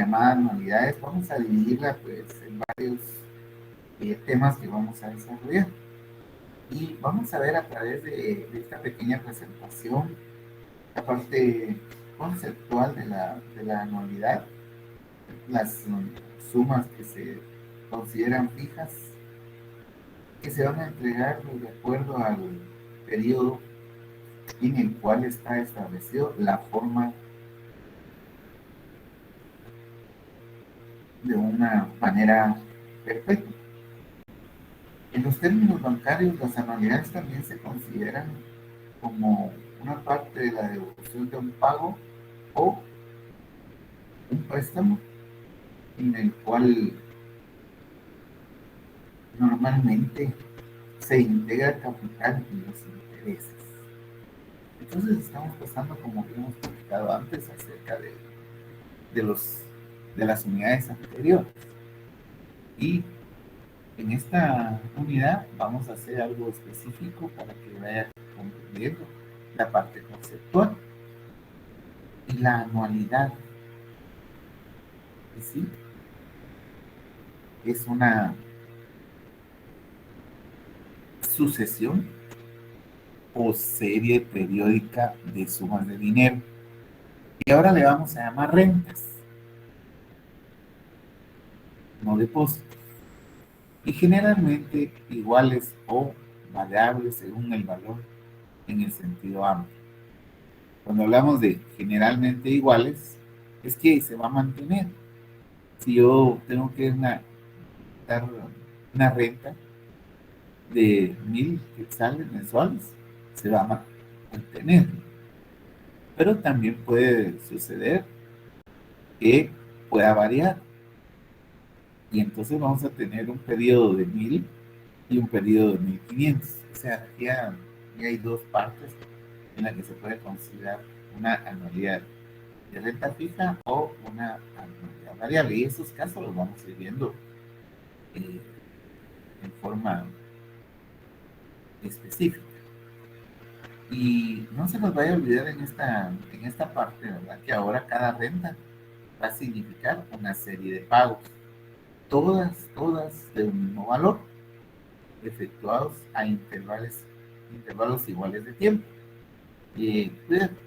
llamada anualidades, vamos a dividirla pues en varios temas que vamos a desarrollar. Y vamos a ver a través de esta pequeña presentación la parte conceptual de la anualidad, las sumas que se consideran fijas, que se van a entregar de acuerdo al periodo en el cual está establecido la forma de una manera perfecta. En los términos bancarios, las anualidades también se consideran como una parte de la devolución de un pago o un préstamo en el cual normalmente se integra el capital y los intereses. Entonces estamos pasando, como habíamos platicado antes, acerca de, los, de las unidades anteriores. Y en esta unidad vamos a hacer algo específico para que vaya comprendiendo la parte conceptual y la anualidad. ¿Sí? Es una sucesión o serie periódica de sumas de dinero. Y ahora le vamos a llamar rentas, no depósitos. Y generalmente iguales o variables según el valor en el sentido amplio. Cuando hablamos de generalmente iguales, es que se va a mantener. Si yo tengo que dar una renta de 1,000 quetzales mensuales, se va a mantener. Pero también puede suceder que pueda variar. Y entonces vamos a tener un periodo de 1,000 y un periodo de 1,500. O sea, ya hay dos partes en las que se puede considerar una anualidad de renta fija o una anualidad variable. Y esos casos los vamos a ir viendo en forma específica. Y no se nos vaya a olvidar en esta parte, ¿verdad? Que ahora cada renta va a significar una serie de pagos, todas de un mismo valor, efectuados a intervalos iguales de tiempo.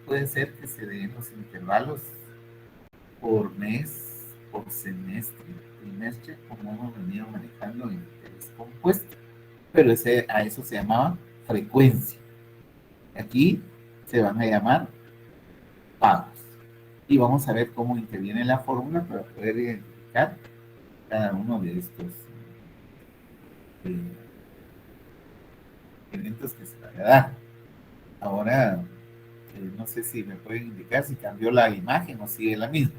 Puede ser que se den los intervalos por mes, por semestre, trimestre, como hemos venido manejando en interés compuesto. Pero a eso se llamaba frecuencia. Aquí se van a llamar pagos. Y vamos a ver cómo interviene la fórmula para poder identificar cada uno de estos elementos que se van a dar. Ahora, no sé si me pueden indicar si cambió la imagen o sigue la misma.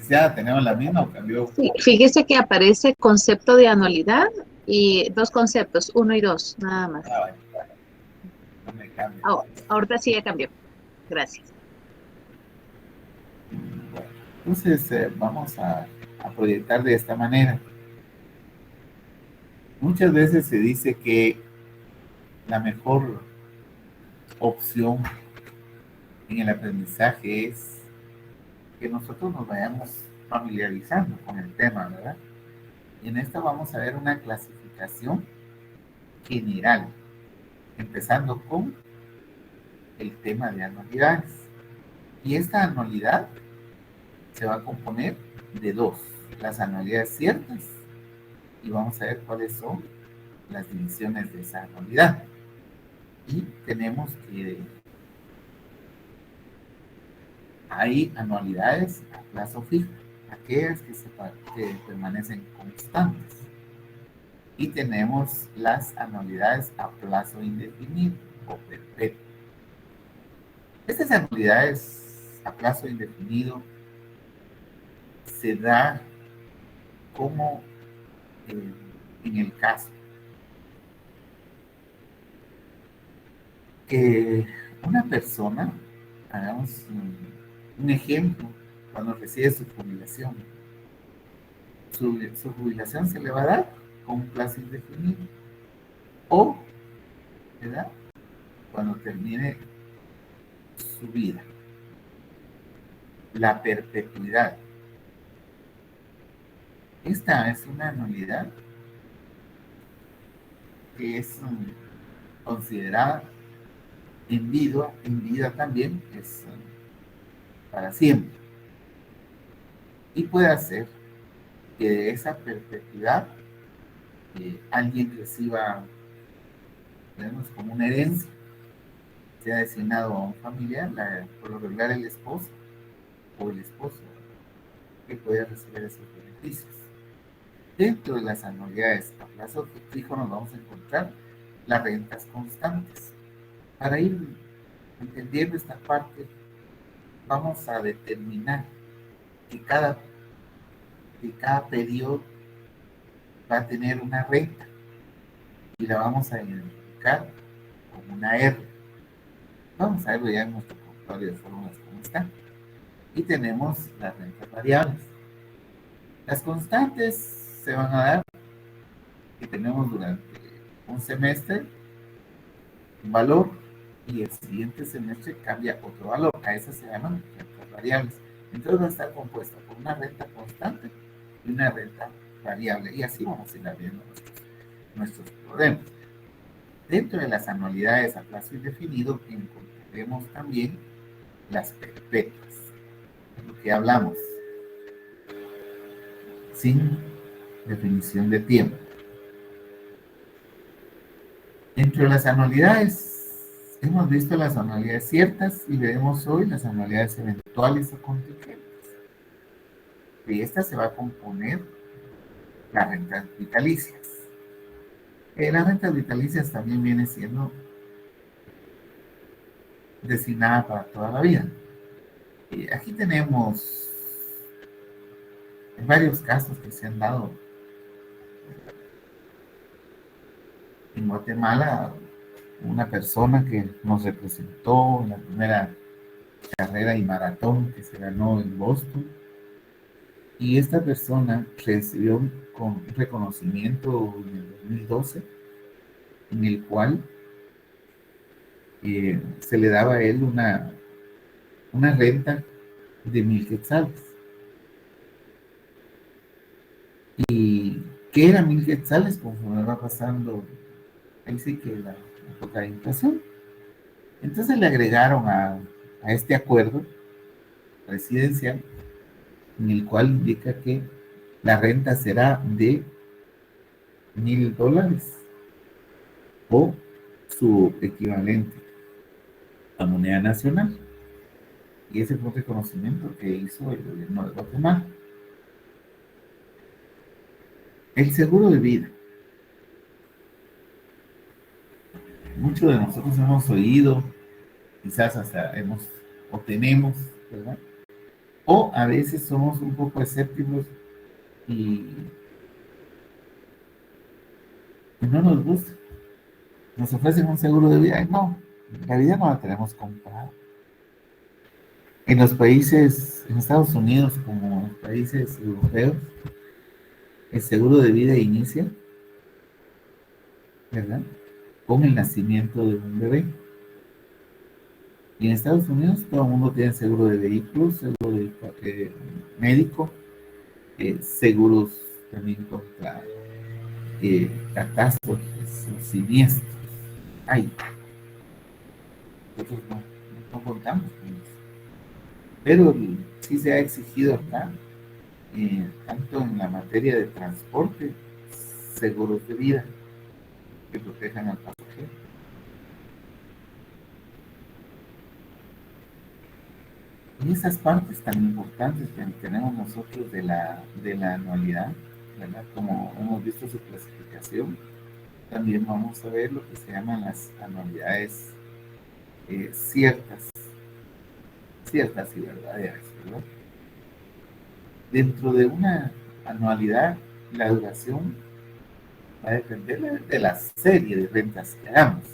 ¿Ya tenemos la misma o cambió? Sí, fíjese que aparece concepto de anualidad y dos conceptos, 1 y 2, nada más. Vale. No me cambia. Ahorita sí ya cambió. Gracias. Bueno, entonces vamos a proyectar de esta manera. Muchas veces se dice que la mejor opción en el aprendizaje es que nosotros nos vayamos familiarizando con el tema, ¿verdad? Y en esta vamos a ver una clasificación general, empezando con el tema de anualidades. Y esta anualidad se va a componer de dos, las anualidades ciertas, y vamos a ver cuáles son las divisiones de esa anualidad. Y tenemos que hay anualidades a plazo fijo, aquellas que permanecen constantes. Y tenemos las anualidades a plazo indefinido o perpetuo. Estas anualidades a plazo indefinido se da como en el caso que una persona, hagamos un ejemplo, cuando recibe su jubilación, su jubilación se le va a dar con un plazo indefinido, o, ¿verdad?, cuando termine su vida. La perpetuidad. Esta es una anualidad que es considerada en vida también, es para siempre. Y puede hacer que de esa perpetuidad alguien reciba, digamos, como una herencia, sea destinado a un familiar, por lo regular el esposo o el esposo, que puede recibir esos beneficios. Dentro de las anualidades a plazo fijo nos vamos a encontrar las rentas constantes. Para ir entendiendo esta parte, vamos a determinar que cada periodo va a tener una renta y la vamos a identificar como una R. Vamos a verlo ya en nuestro portafolio de fórmulas cómo está. Y tenemos las rentas variables. Las constantes se van a dar que tenemos durante un semestre un valor y el siguiente semestre cambia otro valor. A esas se llaman rentas variables. Entonces va a estar compuesta por una renta constante y una renta variable. Y así vamos a ir viendo nuestros problemas. Dentro de las anualidades a plazo indefinido encontraremos también las perpetuas, de lo que hablamos, sin definición de tiempo. Dentro de las anualidades, hemos visto las anualidades ciertas y veremos hoy las anualidades eventuales o contingentes. De estas se va a componer las rentas vitalicias. Las rentas vitalicias también vienen siendo destinadas para toda la vida. Aquí tenemos varios casos que se han dado en Guatemala. Una persona que nos representó en la primera carrera y maratón que se ganó en Boston, y esta persona recibió un reconocimiento en el 2012 en el cual se le daba a él una renta de 1,000 quetzales. ¿Y qué era 1,000 quetzales? Conforme va pasando, ahí sí que la época de inflación. Entonces le agregaron a este acuerdo residencial, en el cual indica que la renta será de $1,000 o su equivalente a moneda nacional. Y ese fue un reconocimiento que hizo el gobierno de Guatemala. El seguro de vida. Muchos de nosotros hemos oído, quizás hasta o tenemos, ¿verdad? O a veces somos un poco escépticos y no nos gusta. Nos ofrecen un seguro de vida. No, la vida no la tenemos comprada. En los países, en Estados Unidos como en los países europeos, el seguro de vida inicia, ¿verdad?, con el nacimiento de un bebé. Y en Estados Unidos todo el mundo tiene seguro de vehículos, seguro de médico, seguros también contra catástrofes o siniestros. Hay. Nosotros no contamos con eso. Pero sí se ha exigido acá, tanto en la materia de transporte, seguros de vida que protejan al pasajero. Y esas partes tan importantes que tenemos nosotros de la anualidad, ¿verdad? Como hemos visto su clasificación, también vamos a ver lo que se llaman las anualidades ciertas y verdaderas, ¿verdad? Dentro de una anualidad, la duración va a depender de la serie de rentas que hagamos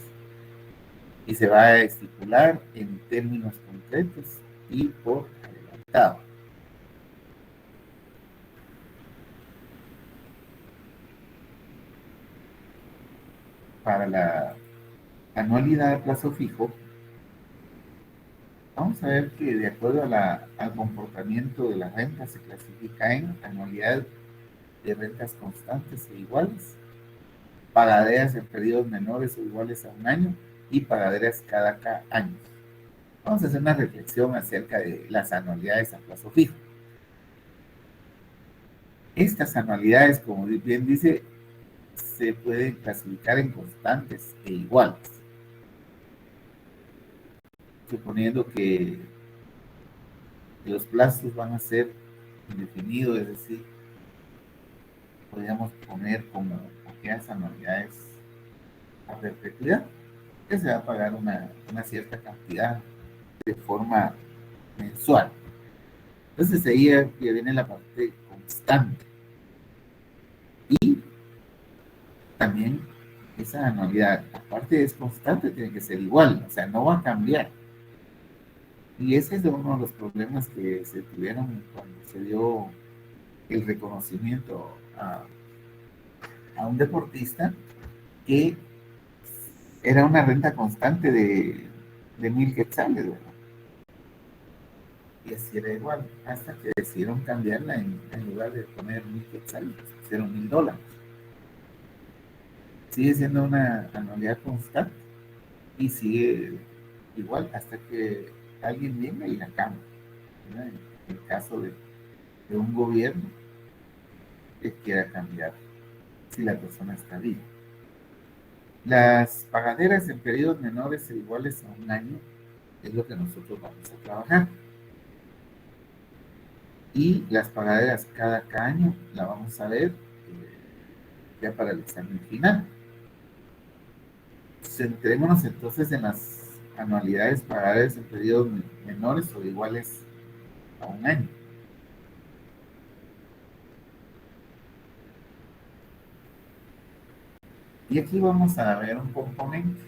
y se va a estipular en términos concretos y por adelantado. Para la anualidad a plazo fijo, Vamos a ver que de acuerdo al comportamiento de la renta se clasifica en anualidad de rentas constantes e iguales, pagaderas en periodos menores o iguales a un año y pagaderas cada año. Vamos a hacer una reflexión acerca de las anualidades a plazo fijo. Estas anualidades, como bien dice, se pueden clasificar en constantes e iguales, suponiendo que los plazos van a ser indefinidos, es decir, podríamos poner como aquellas anualidades a perpetuidad, que se va a pagar una cierta cantidad de forma mensual. Entonces ahí ya viene la parte constante. Y también esa anualidad, aparte es constante, tiene que ser igual, o sea, no va a cambiar. Y ese es uno de los problemas que se tuvieron cuando se dio el reconocimiento a un deportista que era una renta constante de 1,000 quetzales, ¿verdad? Y así era igual, hasta que decidieron cambiarla en lugar de poner 1,000 quetzales, pusieron $1,000. Sigue siendo una anualidad constante y sigue igual hasta que alguien venga y la cambie, ¿verdad? En el caso de un gobierno que quiera cambiar si la persona está viva. Las pagaderas en periodos menores e iguales a un año es lo que nosotros vamos a trabajar. Y las pagaderas cada año la vamos a ver ya para el examen final. Centrémonos entonces en las anualidades pagadas en periodos menores o iguales a un año. Y aquí vamos a ver un componente,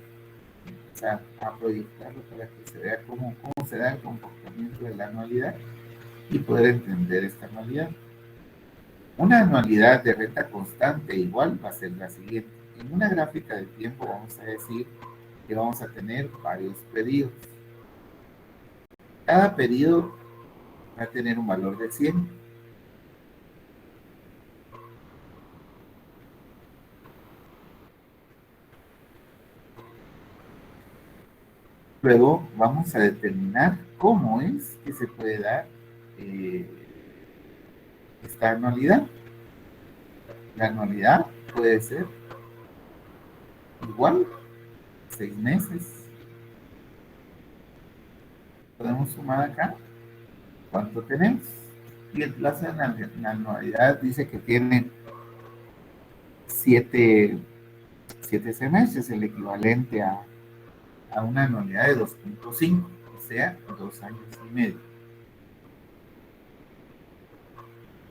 o sea, a proyectarlo para que se vea cómo se da el comportamiento de la anualidad y poder entender esta anualidad. Una anualidad de renta constante igual va a ser la siguiente. En una gráfica de tiempo vamos a decir que vamos a tener varios periodos. Cada periodo va a tener un valor de 100. Luego vamos a determinar cómo es que se puede dar esta anualidad. La anualidad puede ser igual, 6 meses. Podemos sumar acá cuánto tenemos. Y el plazo de la anualidad dice que tiene 7 semestres, el equivalente a una anualidad de 2.5, o sea, 2 años y medio.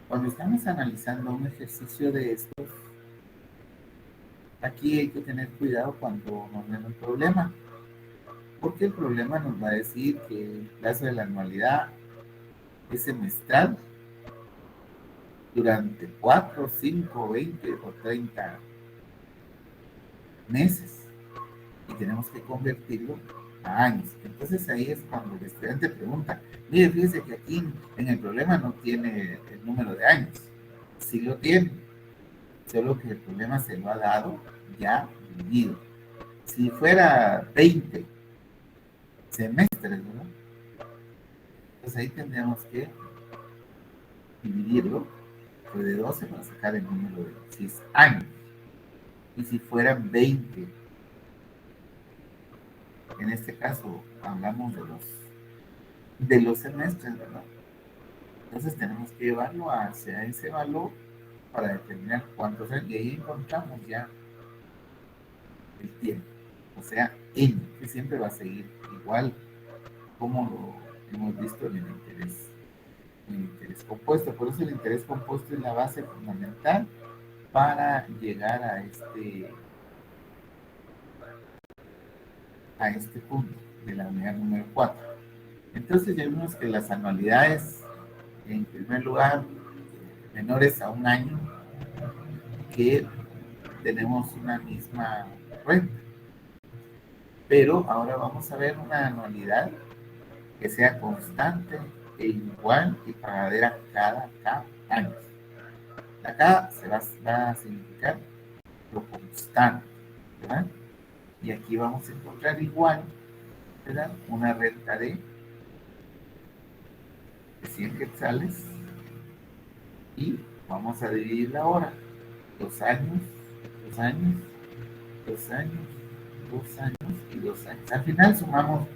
Cuando estamos analizando un ejercicio de estos, aquí hay que tener cuidado cuando nos den un problema, porque el problema nos va a decir que el plazo de la anualidad es semestral durante 4, 5, 20 o 30 meses y tenemos que convertirlo a años. Entonces ahí es cuando el estudiante pregunta, mire, fíjese que aquí en el problema no tiene el número de años, sí lo tiene, solo que el problema se lo ha dado ya dividido. Si fuera 20 semestres, ¿verdad? Pues ahí tendríamos que dividirlo por de 12 para sacar el número de 6 años. Y si fueran 20, en este caso hablamos de los semestres, ¿verdad? Entonces tenemos que llevarlo hacia ese valor para determinar cuántos años, y ahí encontramos ya el tiempo, o sea, n, que siempre va a seguir igual como lo hemos visto en el interés compuesto. Por eso el interés compuesto es la base fundamental para llegar a este punto de la unidad número 4. Entonces ya vimos que las anualidades, en primer lugar, menores a un año, que tenemos una misma renta. Pero ahora vamos a ver una anualidad que sea constante e igual y pagadera cada K años. La K va a significar lo constante, ¿verdad? Y aquí vamos a encontrar igual, ¿verdad? Una renta de 100 quetzales y vamos a dividir la hora. 2 años, 2 años, 2 años, 2 años y 2 años. Al final sumamos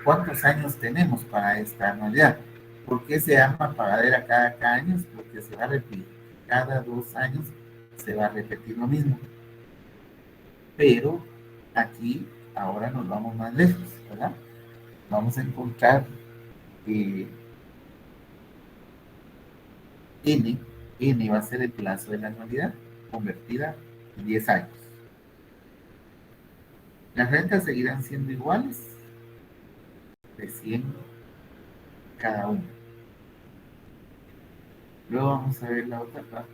cuántos años tenemos para esta anualidad. ¿Por qué se llama pagadera cada año? Porque se va a repetir. Cada 2 años se va a repetir lo mismo. Pero aquí ahora nos vamos más lejos, ¿verdad? Vamos a encontrar que N va a ser el plazo de la anualidad convertida en 10 años. Las rentas seguirán siendo iguales de 100 cada uno. Luego vamos a ver la otra parte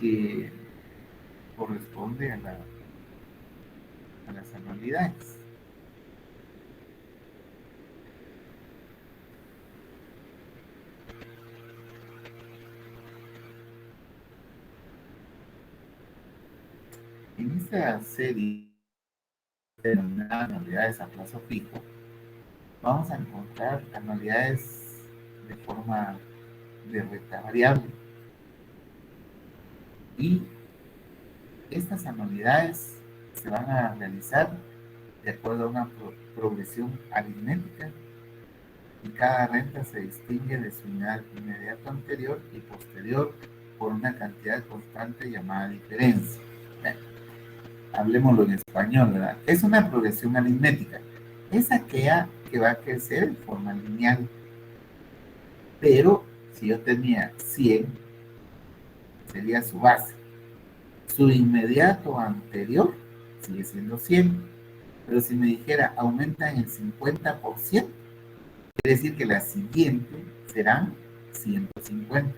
que corresponde a las anualidades. En esta serie de anualidades a plazo fijo, vamos a encontrar anualidades de forma de renta variable. Y estas anualidades se van a realizar de acuerdo a una progresión aritmética y cada renta se distingue de su inmediato anterior y posterior por una cantidad constante llamada diferencia. Hablemoslo en español, ¿verdad? Es una progresión aritmética. Es aquella que va a crecer en forma lineal. Pero si yo tenía 100, sería su base. Su inmediato anterior sigue siendo 100. Pero si me dijera aumenta en el 50%, quiere decir que la siguiente serán 150.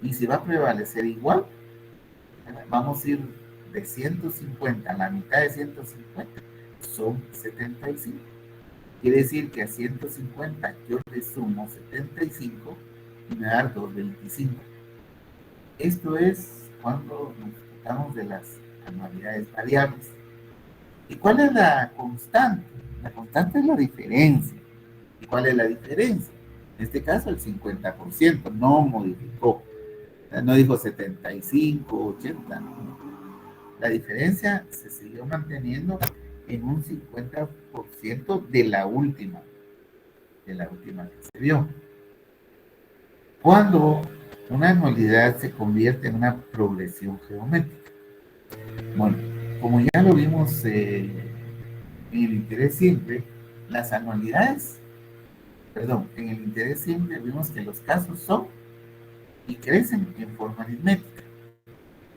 Y si va a prevalecer igual, vamos a ir de 150 a la mitad de 150, son 75. Quiere decir que a 150 yo le sumo 75 y me da 225. Esto es cuando nos tratamos de las anualidades variables. ¿Y cuál es la constante? La constante es la diferencia. ¿Y cuál es la diferencia? En este caso, el 50%, no modificó. No dijo 75, 80. No. La diferencia se siguió manteniendo en un 50% de la última que se vio. Cuando una anualidad se convierte en una progresión geométrica. Bueno, como ya lo vimos en el interés simple, las anualidades, en el interés simple vimos que los casos son y crecen en forma aritmética.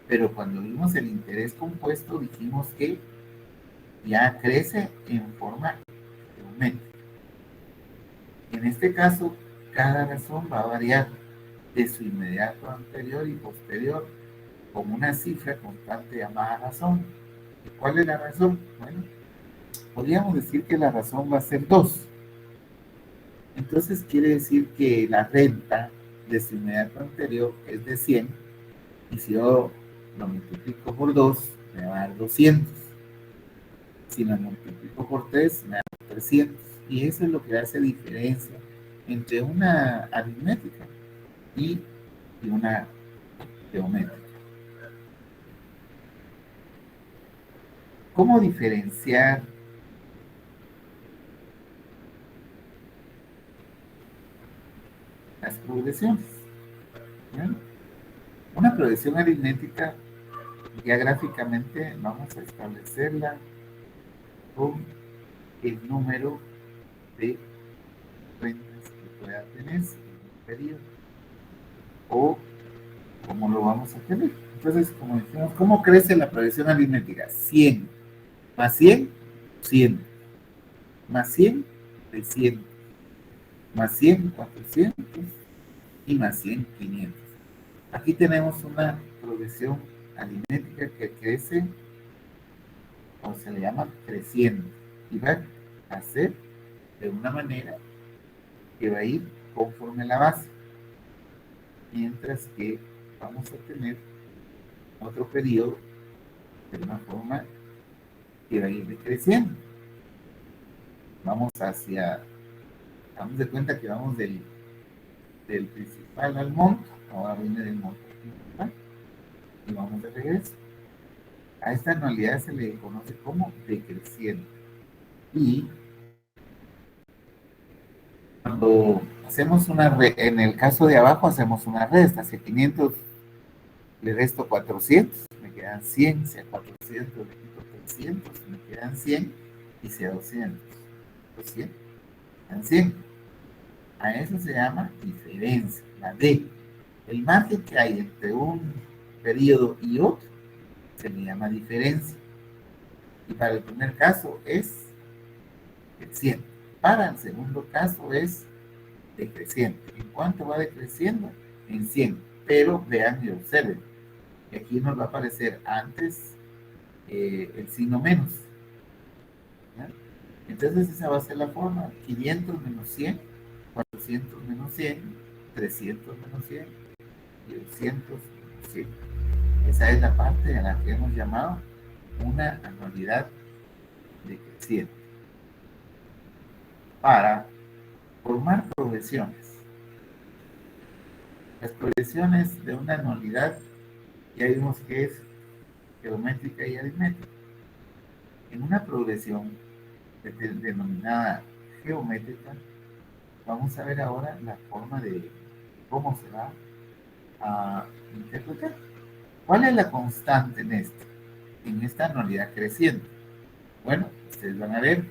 Pero cuando vimos el interés compuesto, dijimos que ya crece en forma geométrica. En este caso, cada razón va a variar de su inmediato anterior y posterior con una cifra constante llamada razón. ¿Y cuál es la razón? Bueno, podríamos decir que la razón va a ser 2. Entonces quiere decir que la renta de su inmediato anterior es de 100 y si yo lo multiplico por 2 me va a dar 200. Si lo multiplico por 3 me da 300. Y eso es lo que hace diferencia entre una aritmética y una geométrica. ¿Cómo diferenciar las progresiones? ¿Bien? Una progresión aritmética, ya gráficamente vamos a establecerla con el número de rentas que pueda tener en un periodo o cómo lo vamos a tener. Entonces, como decimos, ¿cómo crece la progresión aritmética? 100 más 100, 100 más 100, 300 más 100, 400 y más 100, 500. Aquí tenemos una progresión aritmética que crece o se le llama creciendo y va hacer de una manera que va a ir conforme a la base, mientras que vamos a tener otro periodo de una forma que va a ir decreciendo. Vamos de cuenta que vamos del principal al monto, ahora viene del monto principal y vamos de regreso. A esta anualidad se le conoce como decreciente. Y cuando hacemos en el caso de abajo hacemos una resta, hacia 500 le resto 400, me quedan 100, si a 400 le quito 300, me quedan 100, y si a 200, 200, quedan 100. A eso se llama diferencia, la D. El margen que hay entre un periodo y otro se le llama diferencia. Y para el primer caso es creciente. Para el segundo caso es decreciente. ¿En cuánto va decreciendo? En 100. Pero vean y observen. Y aquí nos va a aparecer antes el signo menos. ¿Ya? Entonces esa va a ser la forma. 500 menos 100, 400 menos 100, 300 menos 100 y 200 menos 100. Esa es la parte a la que hemos llamado una anualidad decreciente. Para formar progresiones. Las progresiones de una anualidad ya vimos que es geométrica y aritmética. En una progresión denominada geométrica, vamos a ver ahora la forma de cómo se va a interpretar. ¿Cuál es la constante en esta anualidad creciente? Bueno, ustedes van a ver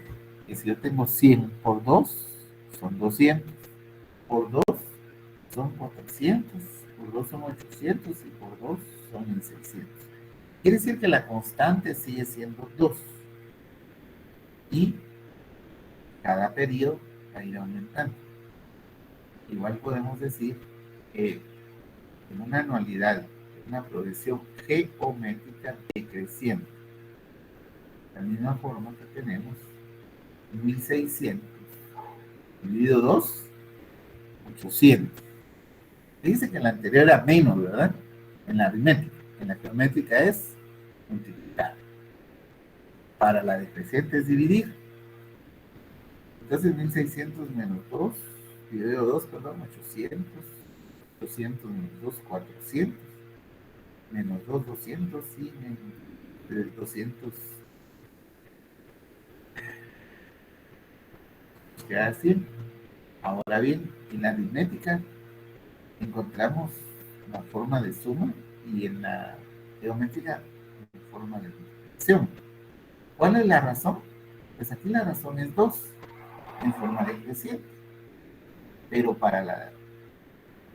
que si yo tengo 100 por 2, son 200, por 2 son 400, por 2 son 800 y por 2 son 1600. Quiere decir que la constante sigue siendo 2 y cada periodo va a ir aumentando. Igual podemos decir que en una anualidad, una progresión geométrica decreciente, de la misma forma que tenemos 1600 dividido 2, 800. Dice que en la anterior era menos, ¿verdad? En la aritmética. En la geométrica es multiplicar. Para la decreciente es dividir. Entonces 1600 menos 2, dividido 2, perdón, 800. 200 menos 2, 400. Menos 2, 200 y menos 200. Queda 100. Ahora bien, en la aritmética encontramos la forma de suma y en la geométrica la forma de multiplicación. ¿Cuál es la razón? Pues aquí la razón es 2 en forma decreciente, pero para la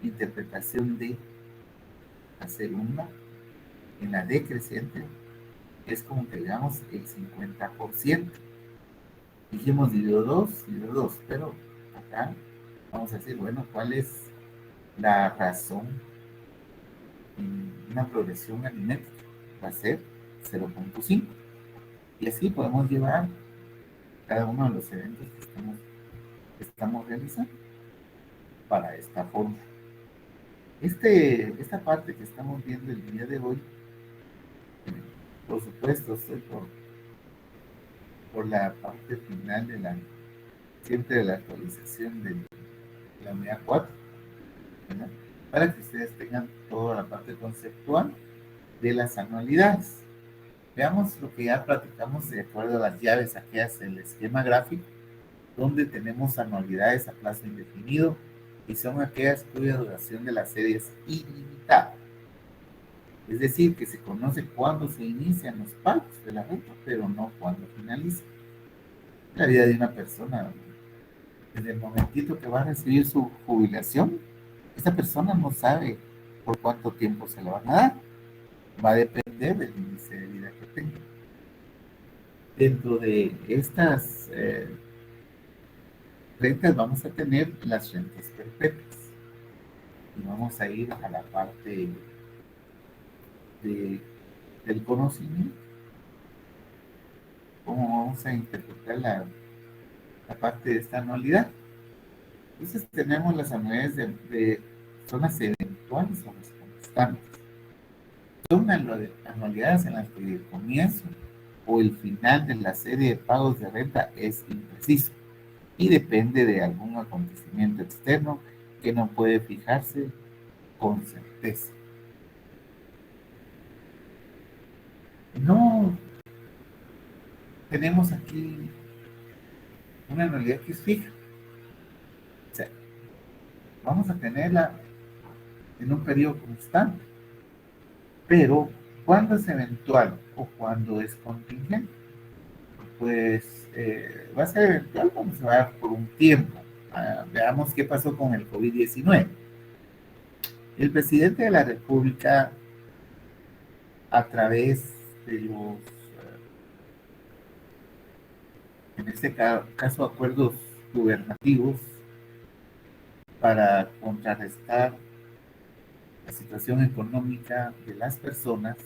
interpretación de hacer una en la decreciente es como que digamos el 50%. Dijimos dividido 2, pero acá vamos a decir, bueno, ¿cuál es la razón en una progresión aritmética? Va a ser 0.5. Y así podemos llevar cada uno de los eventos que estamos realizando para esta forma. Esta parte que estamos viendo el día de hoy, por supuesto, estoy por la parte final siempre de la actualización de la unidad 4, ¿verdad? Para que ustedes tengan toda la parte conceptual de las anualidades. Veamos lo que ya platicamos de acuerdo a las llaves aquellas del esquema gráfico, donde tenemos anualidades a plazo indefinido y son aquellas cuya duración de la serie es ilimitada. Es decir, que se conoce cuándo se inician los pagos de la renta, pero no cuándo finaliza. La vida de una persona, desde el momentito que va a recibir su jubilación, esta persona no sabe por cuánto tiempo se le van a dar. Va a depender del índice de vida que tenga. Dentro de estas rentas vamos a tener las rentas perpetuas. Y vamos a ir a la parte del conocimiento. ¿Cómo vamos a interpretar aparte de esta anualidad. Entonces tenemos las anualidades son las eventuales o las constantes. Son anualidades en las que el comienzo o el final de la serie de pagos de renta es impreciso y depende de algún acontecimiento externo que no puede fijarse con certeza. No tenemos aquí una anualidad que es fija. O sea, vamos a tenerla en un periodo constante, pero cuando es eventual o cuando es contingente, pues va a ser eventual cuando se va por un tiempo. Veamos qué pasó con el COVID-19. El presidente de la República, a través de los, en este caso, acuerdos gubernativos para contrarrestar la situación económica de las personas,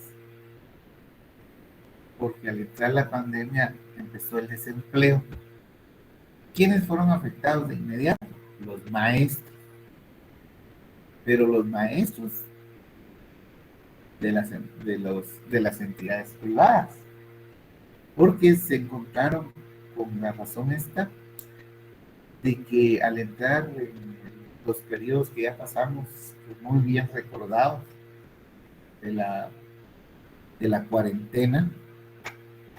porque al entrar la pandemia empezó el desempleo. ¿Quiénes fueron afectados de inmediato? Los maestros. Pero los maestros de las entidades privadas, porque se encontraron con la razón esta de que al entrar en los periodos que ya pasamos, muy bien recordados, de la cuarentena,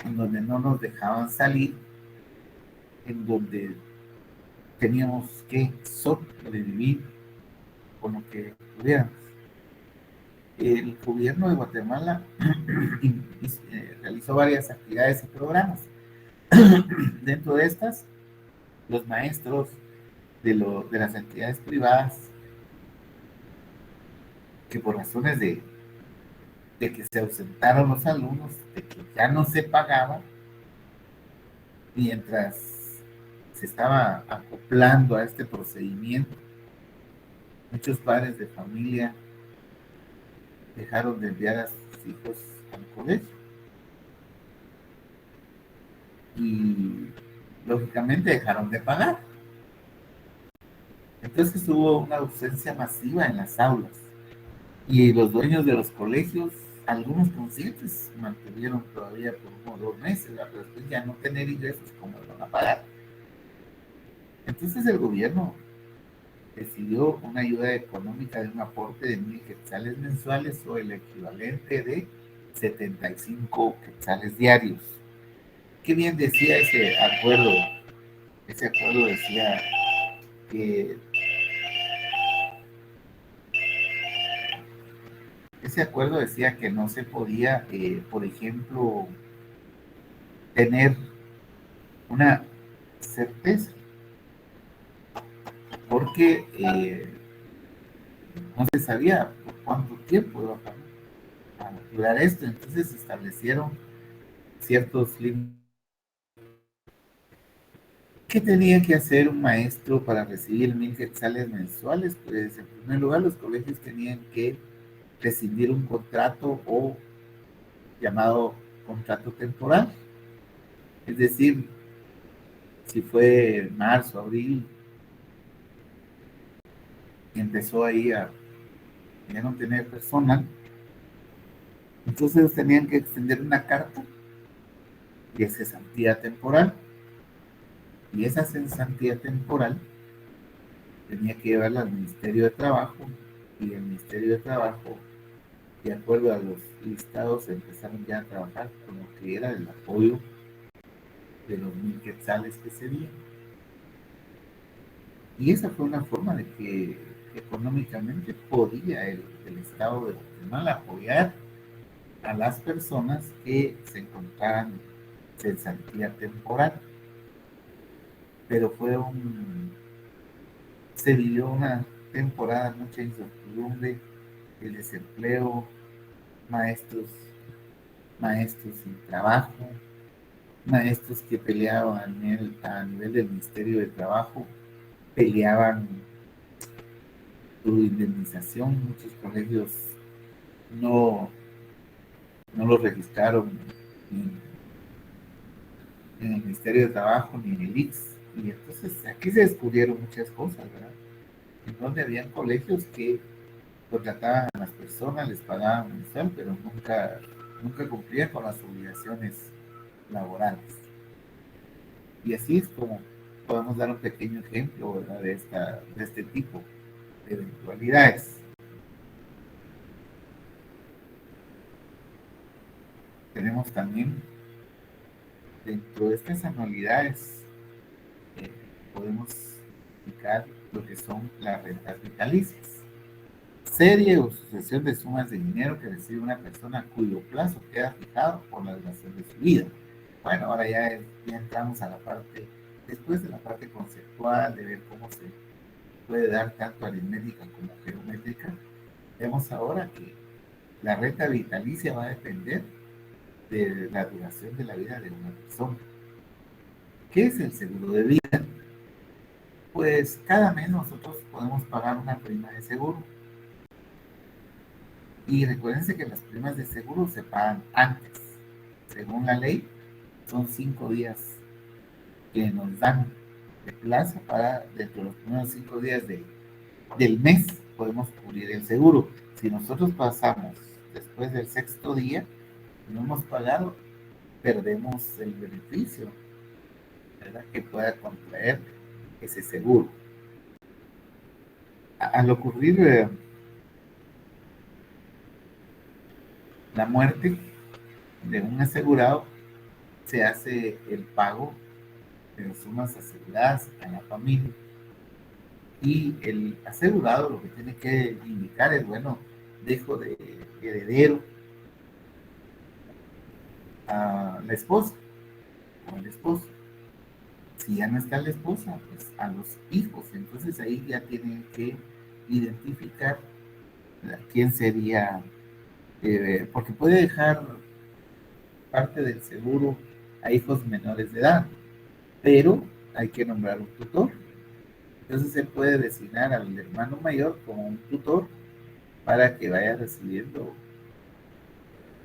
en donde no nos dejaban salir, en donde teníamos que sobrevivir con lo que pudiéramos. El gobierno de Guatemala realizó varias actividades y programas. Dentro de estas, los maestros de las entidades privadas, que por razones de que se ausentaron los alumnos, de que ya no se pagaba, mientras se estaba acoplando a este procedimiento, muchos padres de familia dejaron de enviar a sus hijos al colegio. Y lógicamente dejaron de pagar. Entonces hubo una ausencia masiva en las aulas. Y los dueños de los colegios, algunos conscientes, mantuvieron todavía por 1 o 2 meses, pero después ya no tener ingresos, ¿cómo lo van a pagar? Entonces el gobierno decidió una ayuda económica de un aporte de 1,000 quetzales mensuales o el equivalente de 75 quetzales diarios. Qué bien decía ese acuerdo. Ese acuerdo decía que no se podía, por ejemplo, tener una certeza, porque no se sabía por cuánto tiempo iba a durar esto. Entonces se establecieron ciertos límites. ¿Qué tenía que hacer un maestro para recibir 1,000 quetzales mensuales? Pues en primer lugar los colegios tenían que rescindir un contrato o llamado contrato temporal. Es decir, si fue marzo, abril, y empezó ahí a ya no tener personal, entonces tenían que extender una carta de cesantía temporal, y esa cesantía temporal tenía que llevarla al Ministerio de Trabajo, y el Ministerio de Trabajo, de acuerdo a los listados, empezaron ya a trabajar con lo que era el apoyo de los 1,000 quetzales que se dieron. Y esa fue una forma de que económicamente podía el Estado de Guatemala apoyar a las personas que se encontraran en cesantía temporal. Pero se vivió una temporada de mucha incertidumbre, el desempleo, maestros, maestros sin trabajo, maestros que peleaban a nivel del Ministerio de Trabajo, peleaban su indemnización. Muchos colegios no, no lo registraron en el Ministerio de Trabajo ni en el IX, Y entonces aquí se descubrieron muchas cosas, ¿verdad? En donde habían colegios que contrataban a las personas, les pagaban mensual, pero nunca cumplían con las obligaciones laborales. Y así es como podemos dar un pequeño ejemplo, ¿verdad? De este tipo de eventualidades. Tenemos también dentro de estas anualidades, eh, podemos explicar lo que son las rentas vitalicias. Serie o sucesión de sumas de dinero que recibe una persona cuyo plazo queda fijado por la duración de su vida. Bueno, ahora ya entramos a la parte, después de la parte conceptual, de ver cómo se puede dar tanto aritmética como geométrica. Vemos ahora que la renta vitalicia va a depender de la duración de la vida de una persona. ¿Qué es el seguro de vida? Pues cada mes nosotros podemos pagar una prima de seguro. Y recuérdense que las primas de seguro se pagan antes. Según la ley, son 5 días que nos dan de plazo para dentro de los primeros 5 días del mes podemos cubrir el seguro. Si nosotros pasamos después del sexto día y no hemos pagado, perdemos el beneficio, ¿verdad? Que pueda contraer ese seguro. Al ocurrir la muerte de un asegurado, se hace el pago de las sumas aseguradas a la familia. Y el asegurado lo que tiene que indicar es, bueno, dejo de heredero a la esposa o al esposo. Si ya no está la esposa, pues a los hijos. Entonces ahí ya tienen que identificar quién sería, porque puede dejar parte del seguro a hijos menores de edad, pero hay que nombrar un tutor. Entonces él puede designar al hermano mayor como un tutor para que vaya recibiendo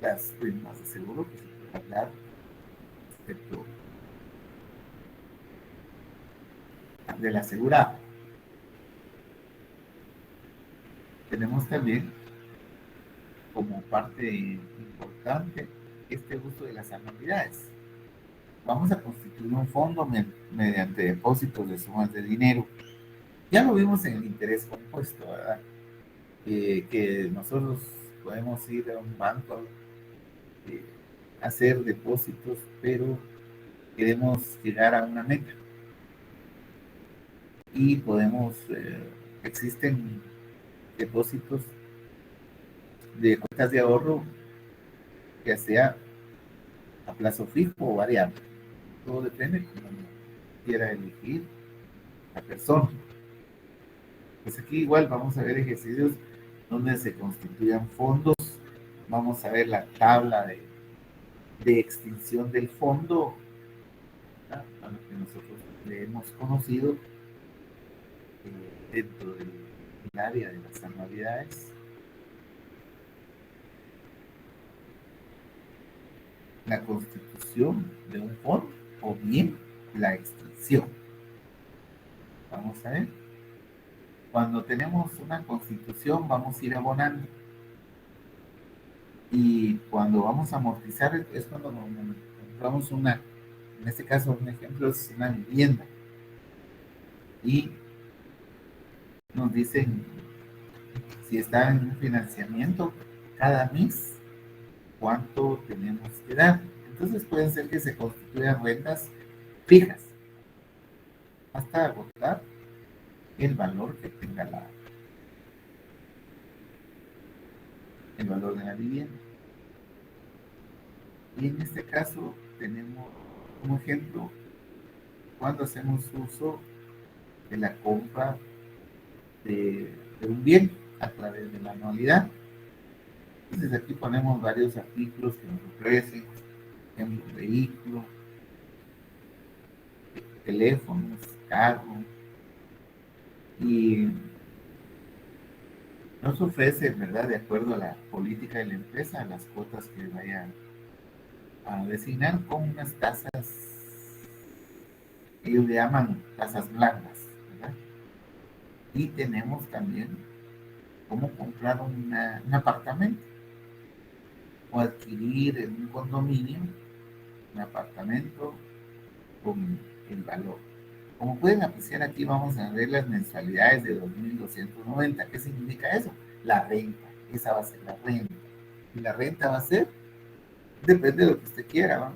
las primas de seguro que se puede hablar respecto del asegurado. Tenemos también como parte importante este uso de las anualidades. Vamos a constituir un fondo mediante depósitos de sumas de dinero. Ya lo vimos en el interés compuesto, ¿verdad? Que nosotros podemos ir a un banco, eh, hacer depósitos, pero queremos llegar a una meta. Y existen depósitos de cuentas de ahorro, ya sea a plazo fijo o variable. Todo depende de cómo quiera elegir la persona. Pues aquí igual vamos a ver ejercicios donde se constituyan fondos. Vamos a ver la tabla de extinción del fondo, ¿verdad? A lo que nosotros le hemos conocido dentro del área de las anualidades. La constitución de un fondo o bien la extinción. Vamos a ver. Cuando tenemos una constitución vamos a ir abonando. Y cuando vamos a amortizar es cuando compramos en este caso un ejemplo es una vivienda. Y nos dicen si está en un financiamiento cada mes, cuánto tenemos que dar. Entonces pueden ser que se constituyan rentas fijas hasta agotar el valor que tenga el valor de la vivienda. Y en este caso tenemos como ejemplo cuando hacemos uso de la compra de un bien a través de la anualidad. Entonces aquí ponemos varios artículos que nos ofrecen, ejemplo, vehículo, teléfonos, carro, y nos ofrece, ¿verdad? De acuerdo a la política de la empresa, las cuotas que vaya a designar con unas tasas ellos le llaman casas blancas, ¿verdad? Y tenemos también cómo comprar un apartamento o adquirir en un condominio un apartamento con el valor. Como pueden apreciar aquí, vamos a ver las mensualidades de 2.290. ¿Qué significa eso? La renta. Esa va a ser la renta. Y la renta va a ser, depende de lo que usted quiera, ¿va?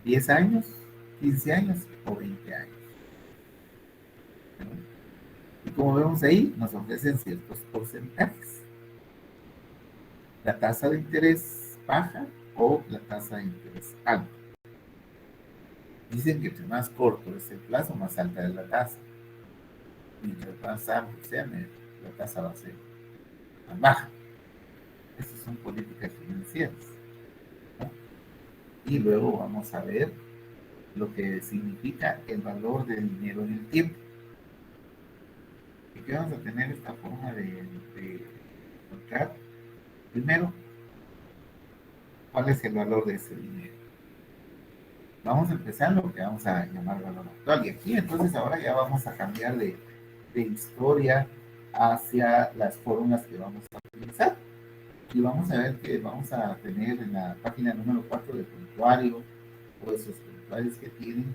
10 años, 15 años o 20 años. ¿No? Y como vemos ahí, nos ofrecen ciertos porcentajes. La tasa de interés baja o la tasa de interés alta. Dicen que entre más corto es el plazo, más alta es la tasa. Mientras más amplio sea, la tasa va a ser más baja. Esas son políticas financieras, ¿no? Y luego vamos a ver lo que significa el valor del dinero en el tiempo. Y que vamos a tener esta forma de encontrar, primero, cuál es el valor de ese dinero. Vamos a empezar lo que vamos a llamar valor actual. Y aquí entonces ahora ya vamos a cambiar de historia hacia las fórmulas que vamos a utilizar. Y vamos a ver que vamos a tener en la página número 4 del prontuario, o esos prontuarios que tienen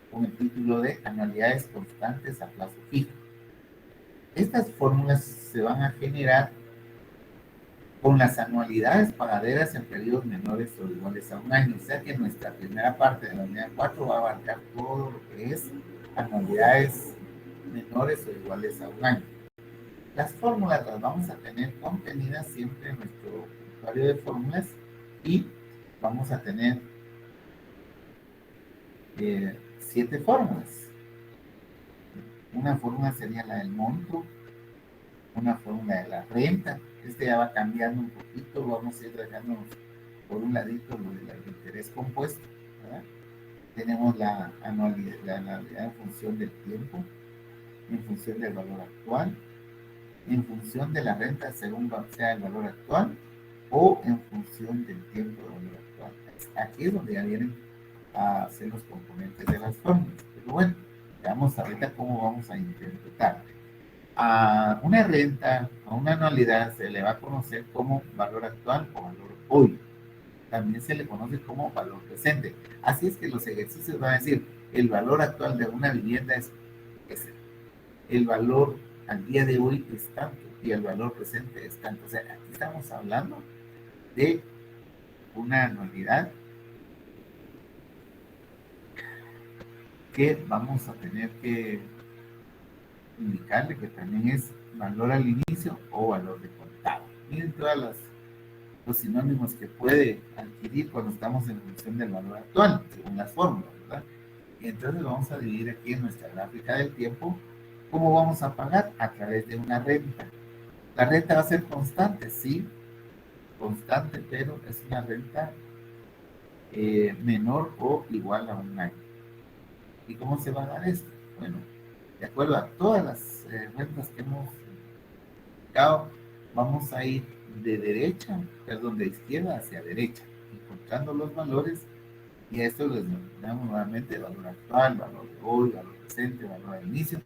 con el título de anualidades constantes a plazo fijo. Estas fórmulas se van a generar con las anualidades pagaderas en periodos menores o iguales a un año. O sea que nuestra primera parte de la unidad 4 va a abarcar todo lo que es anualidades menores o iguales a un año. Las fórmulas las vamos a tener contenidas siempre en nuestro usuario de fórmulas y vamos a tener 7 fórmulas. Una fórmula sería la del monto, una fórmula de la renta. Este ya va cambiando un poquito, vamos a ir dejando por un ladito lo del interés compuesto, ¿verdad? Tenemos la anualidad en función del tiempo, en función del valor actual, en función de la renta según sea el valor actual o en función del tiempo de valor actual. Aquí es donde ya vienen a ser los componentes de las fórmulas. Pero bueno, veamos ahorita cómo vamos a interpretar. A una renta, a una anualidad se le va a conocer como valor actual o valor hoy. También se le conoce como valor presente. Así es que los ejercicios van a decir, el valor actual de una vivienda es ese. El valor al día de hoy es tanto y el valor presente es tanto. O sea, aquí estamos hablando de una anualidad que vamos a tener que indicarle que también es valor al inicio o valor de contado. Miren todos los sinónimos que puede adquirir cuando estamos en función del valor actual, según las fórmulas, ¿verdad? Y entonces vamos a dividir aquí en nuestra gráfica del tiempo cómo vamos a pagar a través de una renta. La renta va a ser constante, sí, constante, pero es una renta menor o igual a un año. ¿Y cómo se va a dar esto? Bueno, de acuerdo a todas las rentas que hemos explicado, vamos a ir de derecha, perdón, de izquierda hacia derecha, encontrando los valores y a esto les denominamos nuevamente valor actual, valor de hoy, valor presente, valor de inicio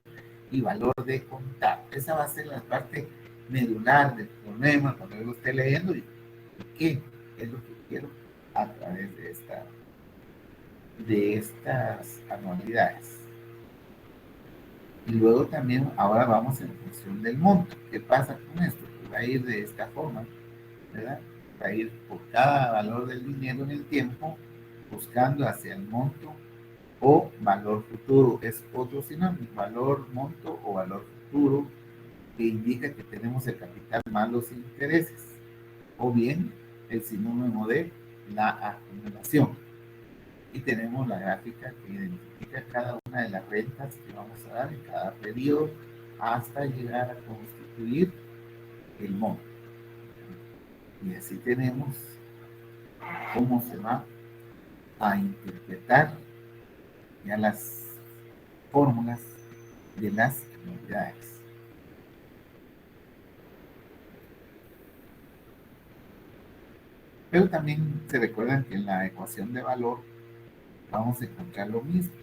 y valor de contado. Esa va a ser la parte medular del problema cuando yo lo esté leyendo y qué es lo que quiero a través de estas anualidades. Y luego también, ahora vamos en función del monto. ¿Qué pasa con esto? Pues va a ir de esta forma, ¿verdad? Va a ir por cada valor del dinero en el tiempo, buscando hacia el monto o valor futuro. Es otro sinónimo, valor, monto o valor futuro, que indica que tenemos el capital más los intereses. O bien, el sinónimo de la acumulación. Y tenemos la gráfica que identifica cada una de las rentas que vamos a dar en cada periodo hasta llegar a constituir el monto. Y así tenemos cómo se va a interpretar ya las fórmulas de las anualidades. Pero también se recuerdan que en la ecuación de valor vamos a encontrar lo mismo.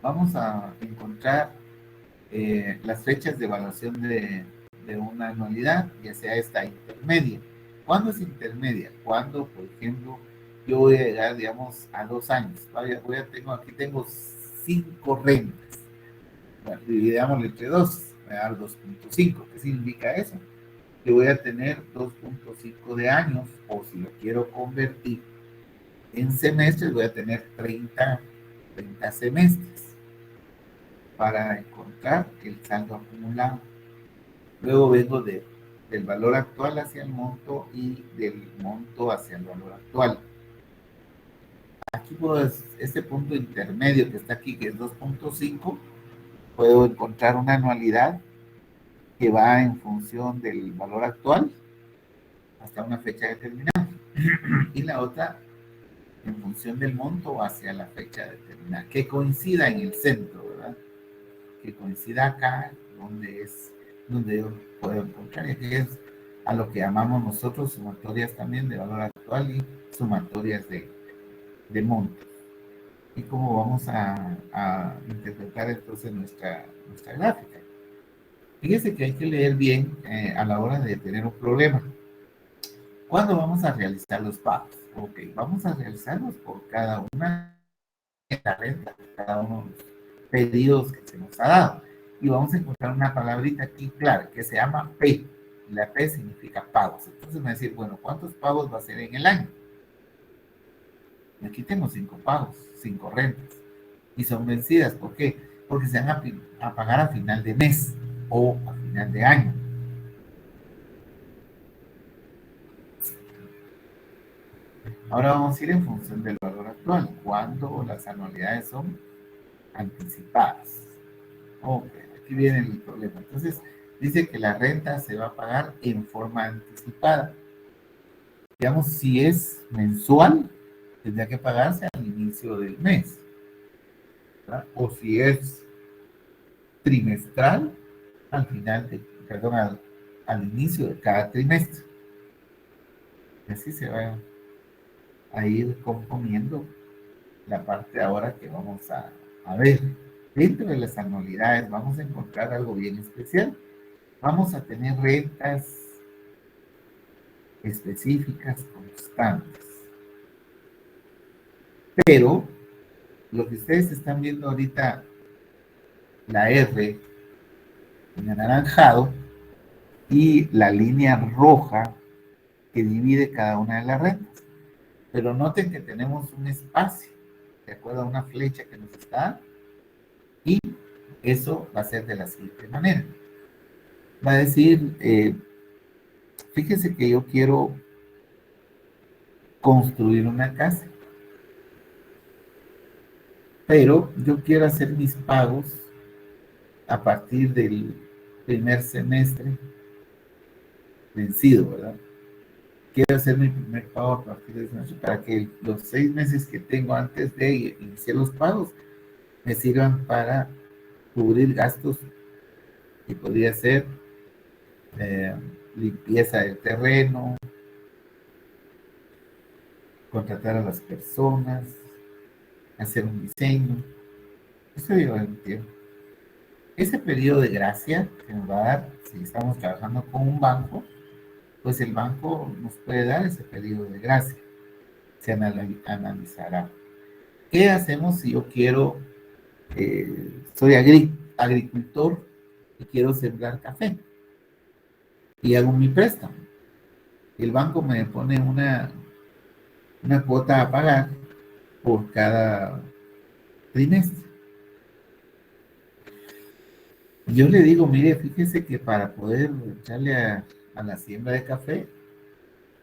vamos a encontrar las fechas de evaluación de una anualidad, ya sea esta intermedia. ¿Cuándo es intermedia? Cuando, por ejemplo, yo voy a llegar, digamos, a 2 años. Aquí tengo 5 rentas. Bueno, dividámoslo entre 2, me da 2.5. ¿Qué significa eso? Que voy a tener 2.5 de años, o si lo quiero convertir en semestres, voy a tener 30 semestres para encontrar el saldo acumulado. Luego vengo del valor actual hacia el monto y del monto hacia el valor actual. Aquí este punto intermedio que está aquí, que es 2.5, puedo encontrar una anualidad que va en función del valor actual hasta una fecha determinada. Y la otra en función del monto hacia la fecha determinada, que coincida en el centro, ¿verdad? Que coincida acá, donde yo puedo encontrar, y que es a lo que llamamos nosotros sumatorias también de valor actual y sumatorias de montos. Y cómo vamos a interpretar entonces nuestra gráfica. Fíjese que hay que leer bien a la hora de tener un problema. ¿Cuándo vamos a realizar los pagos? Ok, vamos a realizarlos por cada una de las rentas, cada uno de los pedidos que se nos ha dado. Y vamos a encontrar una palabrita aquí clara que se llama P. Y la P significa pagos. Entonces me va a decir, bueno, ¿cuántos pagos va a ser en el año? Y aquí tengo 5 pagos, 5 rentas. Y son vencidas. ¿Por qué? Porque se van a pagar a final de mes o a final de año. Ahora vamos a ir en función del valor actual, cuando las anualidades son anticipadas. Ok, aquí viene el problema. Entonces, dice que la renta se va a pagar en forma anticipada. Digamos, si es mensual, tendría que pagarse al inicio del mes, ¿verdad? O si es trimestral, al inicio de cada trimestre. Y así se va a ir componiendo la parte ahora que vamos a ver. Dentro de las anualidades vamos a encontrar algo bien especial. Vamos a tener rentas específicas constantes. Pero lo que ustedes están viendo ahorita, la R en anaranjado y la línea roja que divide cada una de las rentas. Pero noten que tenemos un espacio, de acuerdo a una flecha que nos está, y eso va a ser de la siguiente manera. Va a decir, fíjese que yo quiero construir una casa, pero yo quiero hacer mis pagos a partir del primer semestre vencido, ¿verdad? Quiero hacer mi primer pago a partir de ese semestre para que los 6 meses que tengo antes de iniciar los pagos me sirvan para cubrir gastos que podría ser limpieza del terreno, contratar a las personas, hacer un diseño. Eso lleva un tiempo. Ese periodo de gracia que nos va a dar, si estamos trabajando con un banco, pues el banco nos puede dar ese periodo de gracia. Se analizará. ¿Qué hacemos si yo soy agricultor y quiero sembrar café? Y hago mi préstamo. El banco me pone una cuota a pagar por cada trimestre. Yo le digo, mire, fíjese que para poder echarle a la siembra de café,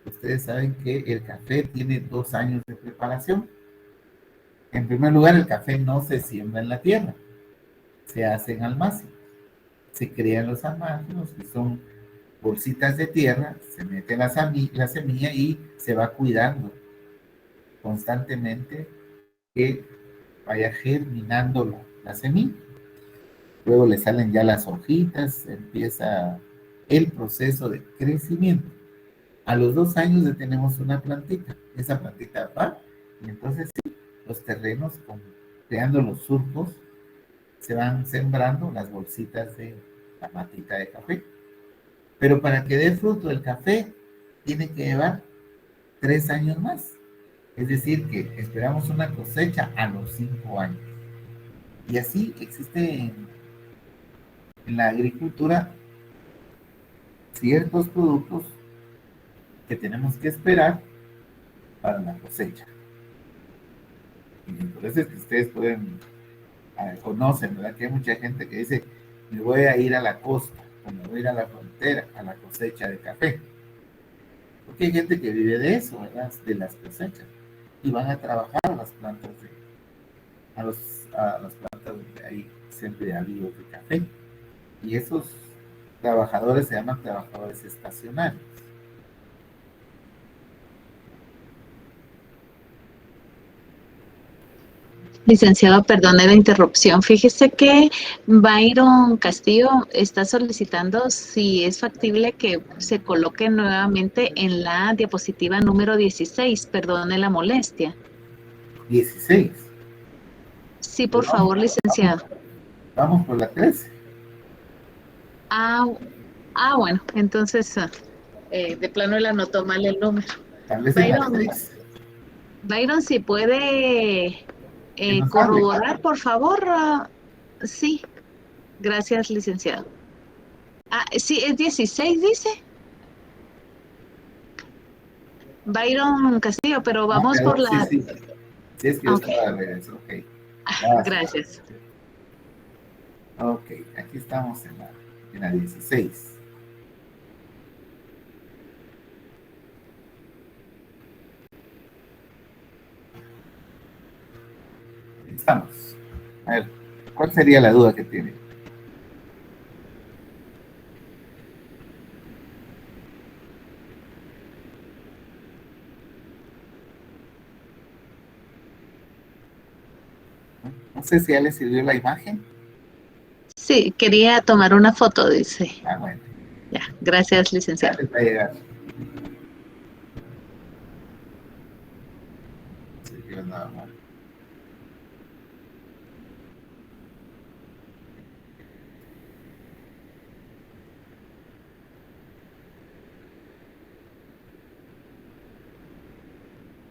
ustedes saben que el café tiene 2 años de preparación. En primer lugar, el café no se siembra en la tierra, se hace en almácenes. Se crean los almácenes, que son bolsitas de tierra, se mete la semilla y se va cuidando constantemente que vaya germinando la semilla. Luego le salen ya las hojitas, empieza el proceso de crecimiento. A los 2 años ya tenemos una plantita. Esa plantita va y entonces sí, los terrenos, creando los surcos, se van sembrando las bolsitas de la matita de café. Pero para que dé fruto el café, tiene que llevar 3 años más. Es decir, que esperamos una cosecha a los 5 años. Y así existe en la agricultura ciertos productos que tenemos que esperar para la cosecha. Y por eso es que ustedes conocen, ¿verdad? Que hay mucha gente que dice, me voy a ir a la costa, o me voy a ir a la frontera, a la cosecha de café. Porque hay gente que vive de eso, ¿verdad? De las cosechas. Y van a trabajar a las plantas a las plantas donde hay sembradíos de café. Y esos trabajadores se llaman trabajadores estacionarios. Licenciado, perdone la interrupción. Fíjese que Byron Castillo está solicitando si es factible que se coloque nuevamente en la diapositiva número 16. Perdone la molestia. 16. Sí, por Pues vamos, favor, licenciado. vamos por la 13. Ah, bueno, entonces de plano le anotó mal el número. Tal vez en la Byron, 6. Byron, si puede Que nos hable. corroborar, por favor. Sí, gracias, licenciado. Sí, es 16, dice Byron Castillo, pero vamos por Perdón, sí, la... sí. Sí, es que yo Ok, estaba de regreso. Ok. Gracias. gracias. Ok, aquí estamos en la 16. Estamos. A ver, ¿cuál sería la duda que tiene? No sé si ya le sirvió la imagen. Sí, quería tomar una foto, dice. Bueno, Ya, gracias, ya licenciado. les va a llegar. Sí, yo nada más.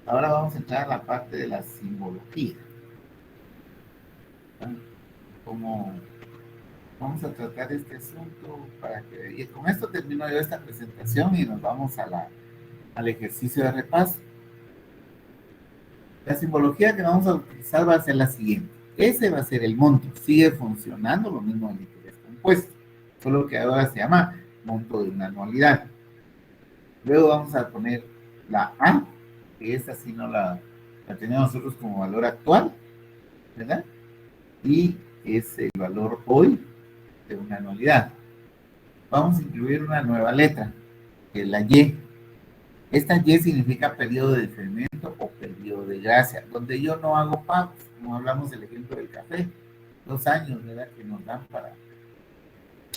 Ahora vamos a entrar a la parte de la simbología. ¿Ah? ¿Cómo vamos a tratar este asunto? Y con esto termino yo esta presentación y nos vamos al ejercicio de repaso. La simbología que vamos a utilizar va a ser la siguiente. Ese va a ser el monto. Sigue funcionando lo mismo en interés compuesto, solo que ahora se llama monto de una anualidad. Luego vamos a poner la A, que esta sí no la tenemos nosotros como valor actual, ¿verdad? Y es el valor hoy de una anualidad. Vamos a incluir una nueva letra, que es la Y. Esta Y significa periodo de diferimiento o periodo de gracia, donde yo no hago pagos, como hablamos del ejemplo del café, 2 años, ¿verdad? Que nos dan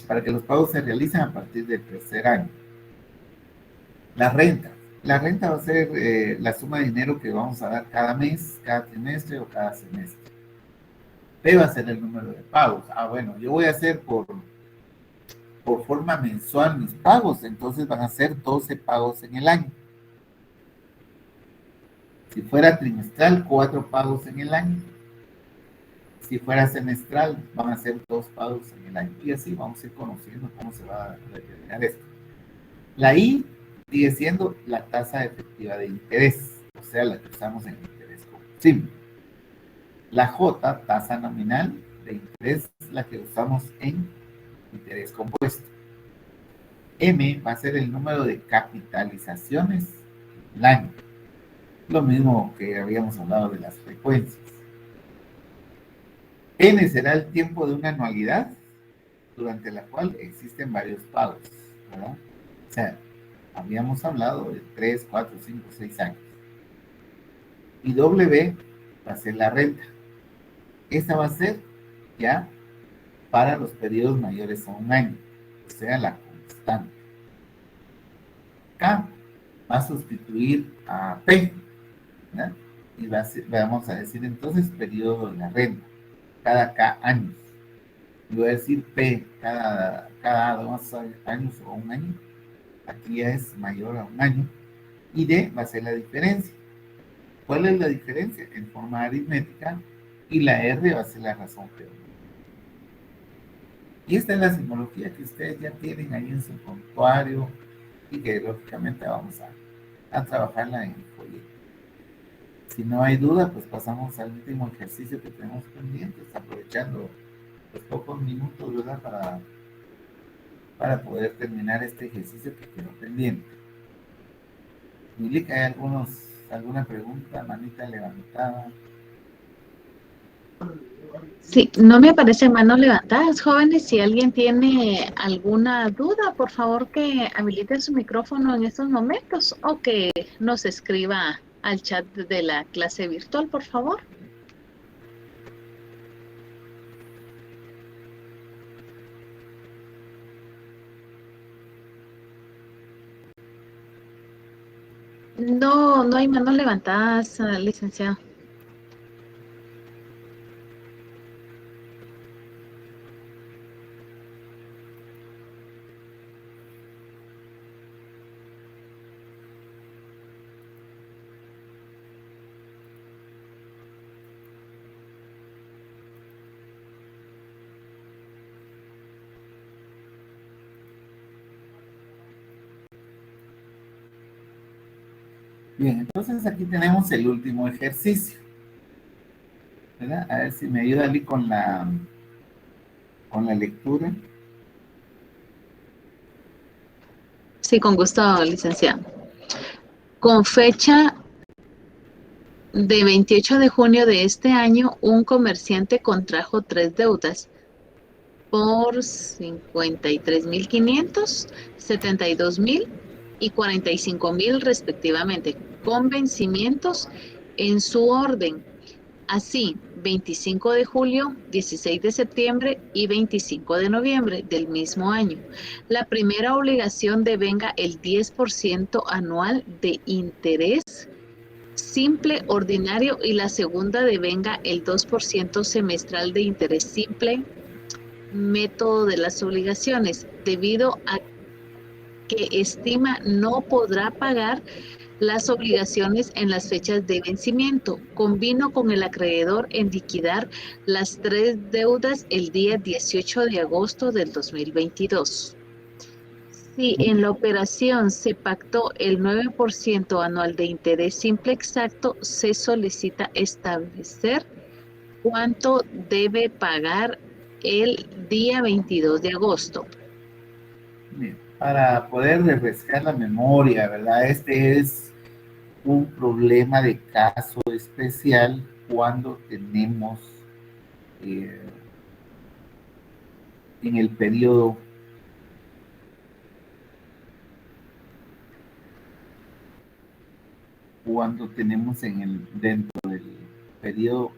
para que los pagos se realicen a partir del tercer año. La renta. La renta va a ser la suma de dinero que vamos a dar cada mes, cada trimestre o cada semestre. P va a ser el número de pagos. Bueno, yo voy a hacer por forma mensual mis pagos, entonces van a ser 12 pagos en el año. Si fuera trimestral, 4 pagos en el año. Si fuera semestral, van a ser 2 pagos en el año. Y así vamos a ir conociendo cómo se va a determinar esto. La I sigue siendo la tasa efectiva de interés, o sea, la que usamos en interés combustible. La J, tasa nominal de interés, la que usamos en interés compuesto. M va a ser el número de capitalizaciones del año. Lo mismo que habíamos hablado de las frecuencias. N será el tiempo de una anualidad durante la cual existen varios pagos, ¿verdad? O sea, habíamos hablado de 3, 4, 5, 6 años. Y W va a ser la renta. Esta va a ser ya para los periodos mayores a un año, o sea, la constante. K va a sustituir a P, ¿verdad? Y vamos a decir entonces periodo de la renta, cada K años. y voy a decir P cada 2 años o un año, aquí ya es mayor a un año, y D va a ser la diferencia. ¿Cuál es la diferencia? En forma aritmética, y la R va a ser la razón peor. Y esta es la simbología que ustedes ya tienen ahí en su prontuario y que lógicamente vamos a trabajarla en el folleto. Si no hay duda, pues pasamos al último ejercicio que tenemos pendiente, aprovechando los pocos minutos, ¿verdad? Para poder terminar este ejercicio que quedó pendiente. Milik, ¿hay alguna pregunta? Manita levantada. Sí, no me aparecen manos levantadas, jóvenes. Si alguien tiene alguna duda, por favor que habilite su micrófono en estos momentos o que nos escriba al chat de la clase virtual, por favor. No, no hay manos levantadas, licenciado. Bien, entonces aquí tenemos el último ejercicio, ¿verdad? A ver si me ayuda Ali con la lectura. Sí, con gusto, licenciado. Con fecha de 28 de junio de este año, un comerciante contrajo 3 deudas por 53.500, 72.000 y 45.000 respectivamente, con vencimientos en su orden. Así, 25 de julio, 16 de septiembre y 25 de noviembre del mismo año. La primera obligación devenga el 10% anual de interés simple ordinario y la segunda devenga el 2% semestral de interés simple. Método de las obligaciones, debido a que estima no podrá pagar las obligaciones en las fechas de vencimiento. Convino con el acreedor en liquidar las 3 deudas el día 18 de agosto del 2022. Si en la operación se pactó el 9% anual de interés simple exacto, se solicita establecer cuánto debe pagar el día 22 de agosto. Bien, para poder refrescar la memoria, ¿verdad? Este es un problema de caso especial cuando tenemos eh, en el periodo dentro del periodo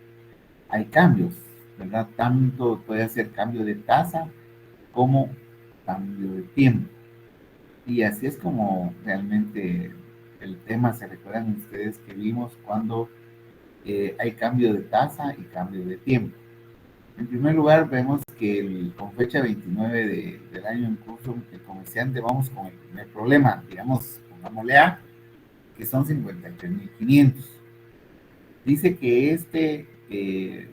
hay cambios, ¿verdad? Tanto puede ser cambio de tasa como cambio de tiempo. Y así es como realmente el tema, se recuerdan ustedes que vimos cuando hay cambio de tasa y cambio de tiempo. En primer lugar, vemos que con fecha 29 del año en curso, el comerciante, vamos con el primer problema, digamos, pongámosle A, que son 53.500. Dice que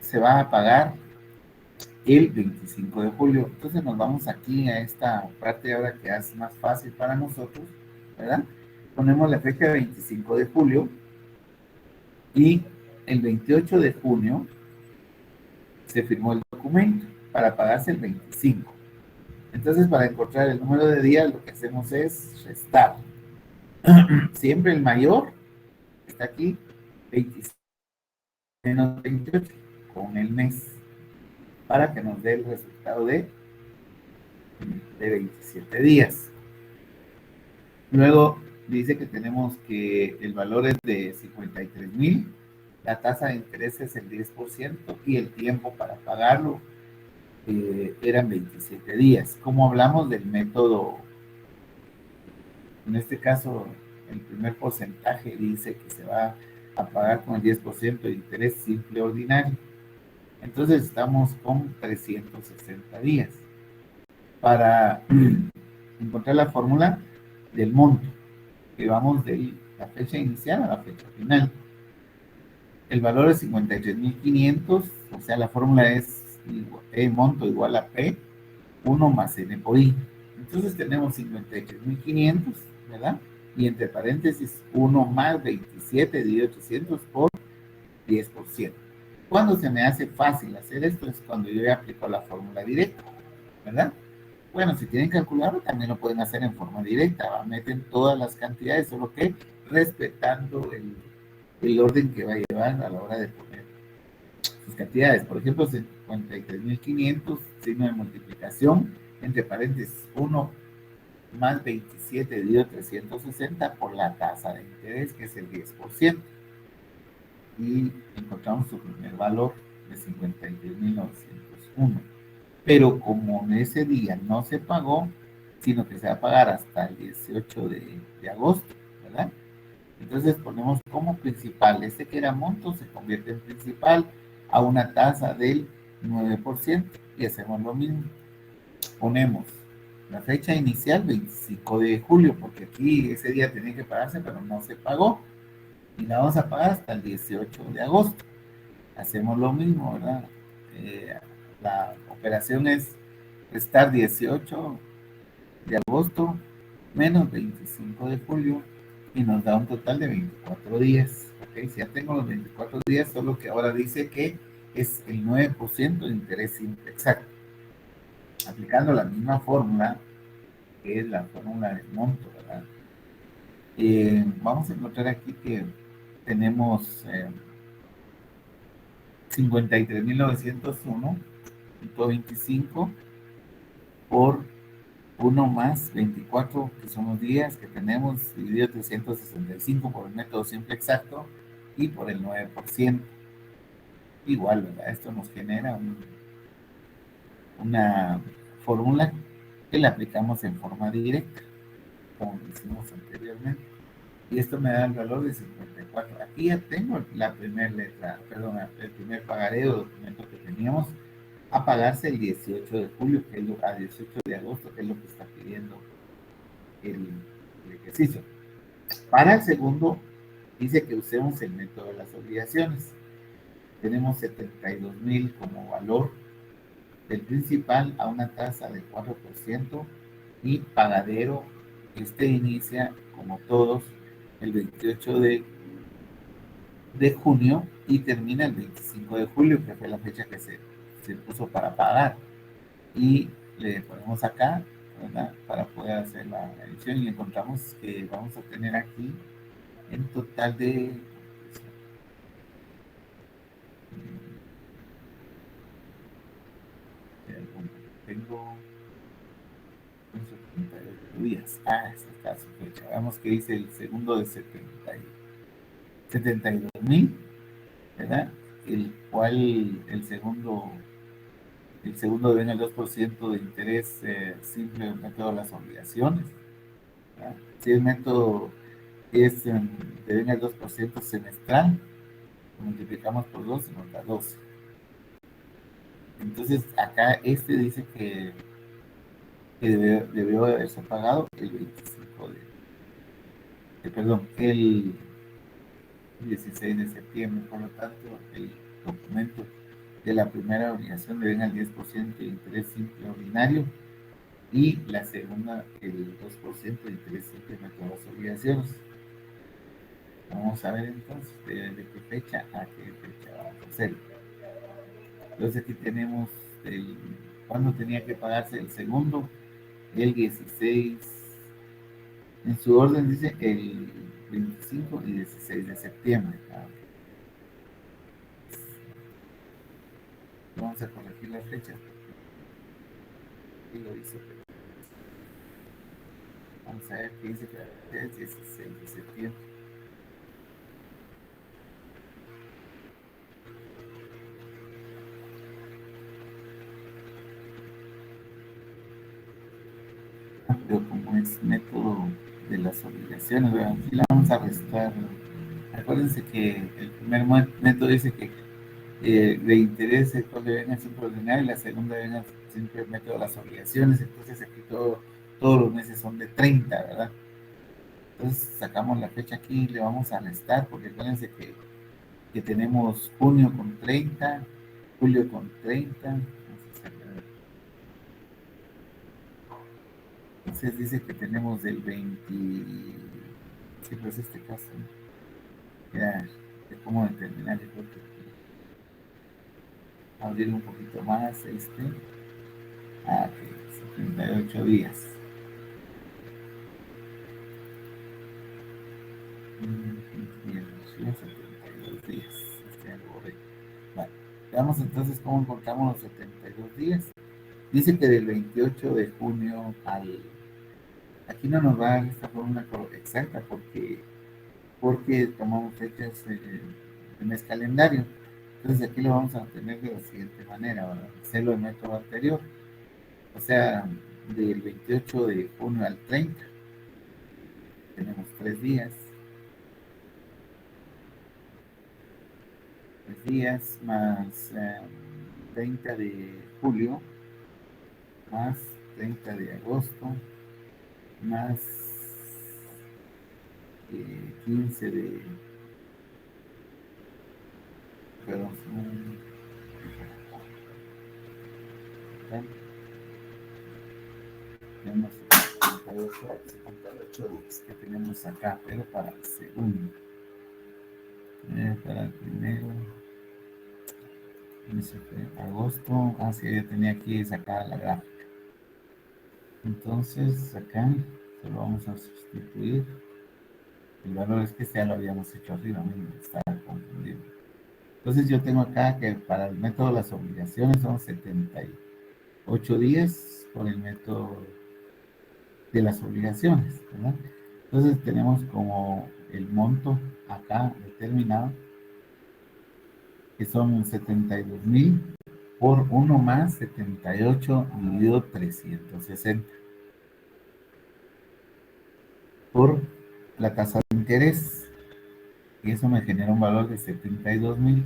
se va a pagar el 25 de julio. Entonces nos vamos aquí a esta parte ahora que es más fácil para nosotros, ¿verdad? Ponemos la fecha de 25 de julio y el 28 de junio se firmó el documento para pagarse el 25. Entonces, para encontrar el número de días, lo que hacemos es restar. Siempre el mayor está aquí, 25 menos 28, con el mes, para que nos dé el resultado de 27 días. Luego dice que tenemos que el valor es de 53.000, la tasa de interés es el 10% y el tiempo para pagarlo eran 27 días. Como hablamos del método, en este caso, el primer porcentaje dice que se va a pagar con el 10% de interés simple ordinario. Entonces estamos con 360 días para encontrar la fórmula del monto, que vamos de la fecha inicial a la fecha final. El valor es 53.500, o sea, la fórmula es P monto igual a P, 1 más N por I. Entonces tenemos 53.500, ¿verdad? Y entre paréntesis, 1 más 27 dividido 800 por 10%. Cuando se me hace fácil hacer esto es cuando yo ya aplico la fórmula directa, ¿verdad? Bueno, si tienen calculador también lo pueden hacer en forma directa, ¿va? Meten todas las cantidades, solo que respetando el orden que va a llevar a la hora de poner sus cantidades. Por ejemplo, 53.500, signo de multiplicación, entre paréntesis, 1 más 27 dividido 360 por la tasa de interés, que es el 10%. Y encontramos su primer valor de 53.901. Pero como ese día no se pagó, sino que se va a pagar hasta el 18 de agosto, ¿verdad? Entonces ponemos como principal, este que era monto se convierte en principal a una tasa del 9% y hacemos lo mismo. Ponemos la fecha inicial 25 de julio, porque aquí ese día tenía que pagarse, pero no se pagó. Y la vamos a pagar hasta el 18 de agosto. Hacemos lo mismo, ¿verdad? La operación es restar 18 de agosto menos 25 de julio y nos da un total de 24 días. ¿Okay? Si ya tengo los 24 días, solo que ahora dice que es el 9% de interés simple exacto. Aplicando la misma fórmula, que es la fórmula del monto, ¿verdad? Vamos a encontrar aquí que tenemos 53.901.25 por 1 más 24, que son los días que tenemos, dividido 365 por el método simple exacto y por el 9%. Igual, ¿verdad? Esto nos genera una fórmula que la aplicamos en forma directa, como hicimos anteriormente. Y esto me da el valor de 54. Aquí ya tengo la primera letra, perdón, el primer pagaré o documento que teníamos a pagarse el 18 de julio, que es a 18 de agosto, que es lo que está pidiendo el ejercicio. Para el segundo, dice que usemos el método de las obligaciones. Tenemos 72.000 como valor del principal a una tasa del 4% y pagadero. Este inicia, como todos, el 28 de junio y termina el 25 de julio, que fue la fecha que se puso para pagar. Y le ponemos acá, ¿verdad? Para poder hacer la edición y encontramos que vamos a tener aquí en total de tengo 78 días. Esta está su fecha. Veamos que dice el segundo de 72.000, ¿verdad? El cual el segundo debe el 2% de interés simple del método de las obligaciones, ¿verdad? Si el método es deben el 2% semestral, multiplicamos por 2 y nos da 12. Entonces acá este dice que debió haberse pagado el 25 perdón, el 16 de septiembre. Por lo tanto, el documento de la primera obligación deben al 10% de interés simple ordinario y la segunda el 2% de interés simple de todas las obligaciones. Vamos a ver entonces de qué fecha a qué fecha vamos a hacer. Entonces aquí tenemos cuándo tenía que pagarse el segundo, el 16, en su orden dice el 25 y 16 de septiembre. Vamos a corregir las fechas. Y lo dice. Vamos a ver qué dice que es 16 de septiembre. Pero como es método de las obligaciones, ¿verdad? Aquí la vamos a restar. Acuérdense que el primer método dice que de interés es cuando venga siempre ordinario y la segunda venga siempre el método de las obligaciones. Entonces aquí todos los meses son de 30, ¿verdad? Entonces sacamos la fecha aquí y le vamos a restar, porque acuérdense que tenemos junio con 30, julio con 30. Entonces dice que tenemos del 20, sí, pues este caso, ya, de cómo determinar, yo creo que abrir un poquito más que 78 días. Bien, 72 días. Vale. Veamos entonces cómo encontramos los 72 días. Dice que del 28 de junio al... Aquí no nos va a dar esta fórmula exacta porque tomamos fechas de mes calendario. Entonces aquí lo vamos a obtener de la siguiente manera, ¿verdad? Hacerlo el método anterior. O sea, del 28 de junio al 30 tenemos 3 días. 3 días más 30 de julio, más 30 de agosto, más 15 de... Perdón, tenemos 78 días que tenemos acá, pero para el segundo. Para el primero, agosto, así ya tenía aquí sacada la gráfica. Entonces acá se lo vamos a sustituir. El valor es que ya lo habíamos hecho arriba, me estaba confundido. Entonces yo tengo acá que para el método de las obligaciones son 78 días por el método de las obligaciones, ¿verdad? Entonces tenemos como el monto acá determinado, que son 72,000 por 1 más 78 dividido 360 por la tasa de interés, y eso me genera un valor de 72,000.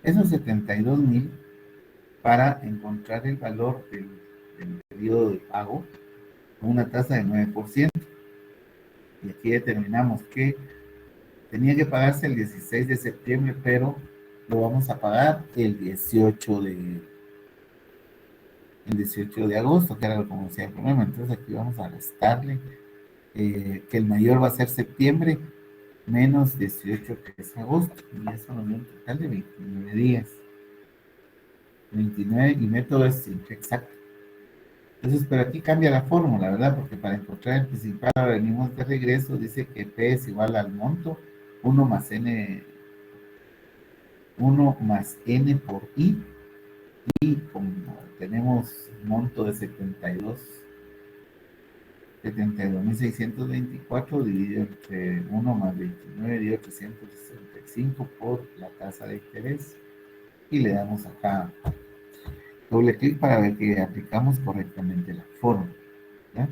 Esos 72,000, para encontrar el valor del periodo de pago, una tasa de 9%. Y aquí determinamos que tenía que pagarse el 16 de septiembre, pero lo vamos a pagar el 18 de agosto, que era como decía el problema. Entonces aquí vamos a restarle que el mayor va a ser septiembre menos 18, que es agosto, y eso nos da un total de 29 días. 29, y método es siempre exacto. Entonces, pero aquí cambia la fórmula, ¿verdad? Porque para encontrar el principal, ahora venimos de regreso, dice que P es igual al monto, 1 más N, 1 más N por I, y como tenemos monto de 72,624 dividido entre 1 más 29 dio 365 por la tasa de interés, y le damos acá doble clic para ver que aplicamos correctamente la fórmula, ¿ya?